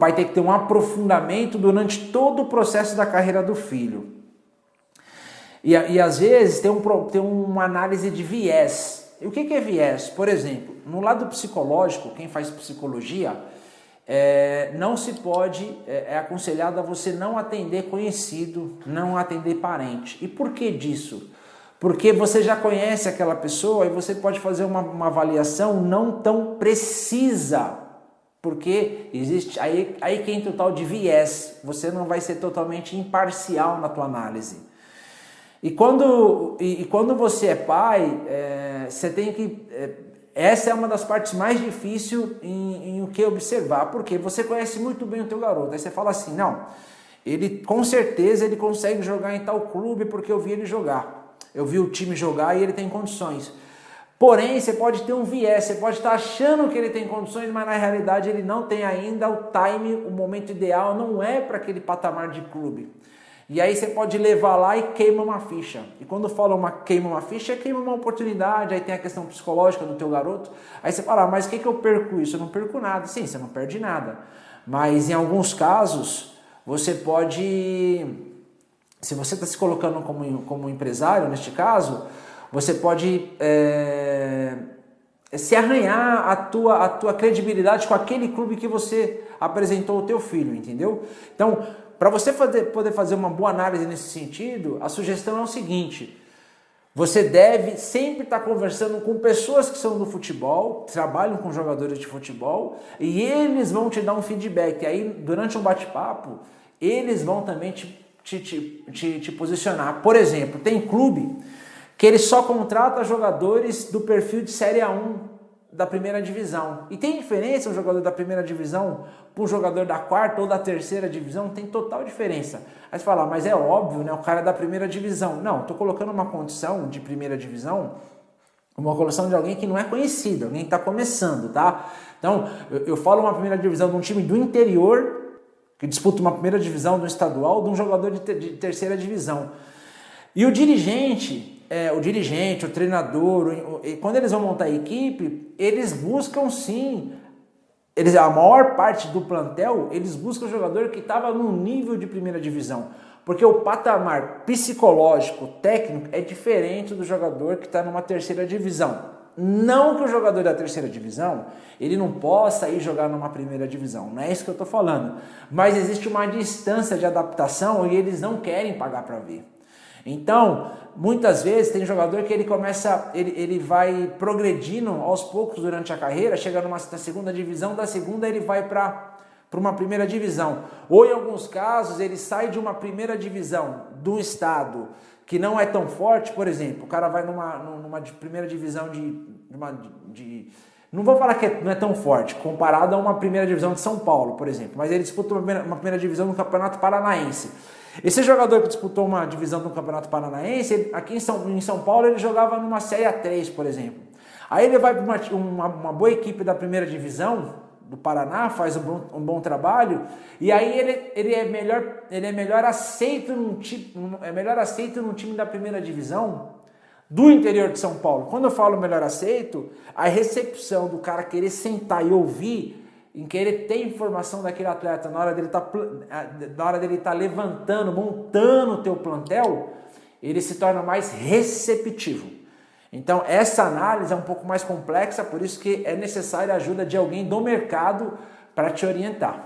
pai tem que ter um aprofundamento durante todo o processo da carreira do filho. E às vezes tem uma análise de viés. E o que é viés? Por exemplo, no lado psicológico, quem faz psicologia, não se pode, é aconselhado a você não atender conhecido, não atender parente. E por que disso? Porque você já conhece aquela pessoa e você pode fazer uma avaliação não tão precisa. Porque existe aí que entra o tal de viés. Você não vai ser totalmente imparcial na tua análise. E quando você é pai, você tem que... essa é uma das partes mais difíceis em o que observar. Porque você conhece muito bem o teu garoto. Aí você fala assim, não, ele com certeza ele consegue jogar em tal clube porque eu vi ele jogar. Eu vi o time jogar e ele tem condições. Porém, você pode ter um viés, você pode estar achando que ele tem condições, mas na realidade ele não tem ainda o time, o momento ideal, não é para aquele patamar de clube. E aí você pode levar lá e queima uma ficha. E quando fala queima uma ficha, queima uma oportunidade, aí tem a questão psicológica do teu garoto. Aí você fala, mas o que eu perco isso? Eu não perco nada. Sim, você não perde nada. Mas em alguns casos, você pode... Se você está se colocando como empresário, neste caso, você pode se arranhar a tua credibilidade com aquele clube que você apresentou o teu filho, entendeu? Então, para você poder fazer uma boa análise nesse sentido, a sugestão é o seguinte: você deve sempre estar conversando com pessoas que são do futebol, trabalham com jogadores de futebol, e eles vão te dar um feedback. E aí, durante um bate-papo, eles vão também te posicionar. Por exemplo, tem clube que ele só contrata jogadores do perfil de Série A1 da primeira divisão. E tem diferença um jogador da primeira divisão para um jogador da quarta ou da terceira divisão? Tem total diferença. Aí você fala, mas é óbvio, né? O cara é da primeira divisão. Não, estou colocando uma condição de primeira divisão, uma condição de alguém que não é conhecido, alguém que está começando, tá? Então, eu falo uma primeira divisão de um time do interior, que disputa uma primeira divisão do estadual, de um jogador de terceira divisão. E o dirigente, o treinador, quando eles vão montar a equipe, eles buscam sim, a maior parte do plantel, eles buscam o jogador que estava no nível de primeira divisão. Porque o patamar psicológico, técnico, é diferente do jogador que está numa terceira divisão. Não que o jogador da terceira divisão, ele não possa ir jogar numa primeira divisão, não é isso que eu estou falando. Mas existe uma distância de adaptação e eles não querem pagar para ver. Então, muitas vezes tem jogador que ele vai progredindo aos poucos durante a carreira, chega na segunda divisão, da segunda ele vai para uma primeira divisão. Ou em alguns casos ele sai de uma primeira divisão do estado que não é tão forte, por exemplo, o cara vai numa primeira divisão não vou falar que não é tão forte, comparado a uma primeira divisão de São Paulo, por exemplo, mas ele disputa uma primeira divisão no Campeonato Paranaense. Esse jogador que disputou uma divisão do Campeonato Paranaense, aqui em São Paulo ele jogava numa Série A3, por exemplo. Aí ele vai para uma boa equipe da primeira divisão do Paraná, faz um bom trabalho, e aí ele é melhor aceito num time da primeira divisão do interior de São Paulo. Quando eu falo melhor aceito, a recepção do cara querer sentar e ouvir, em querer ter informação daquele atleta na hora dele tá levantando, montando o teu plantel, ele se torna mais receptivo. Então essa análise é um pouco mais complexa, por isso que é necessária a ajuda de alguém do mercado para te orientar.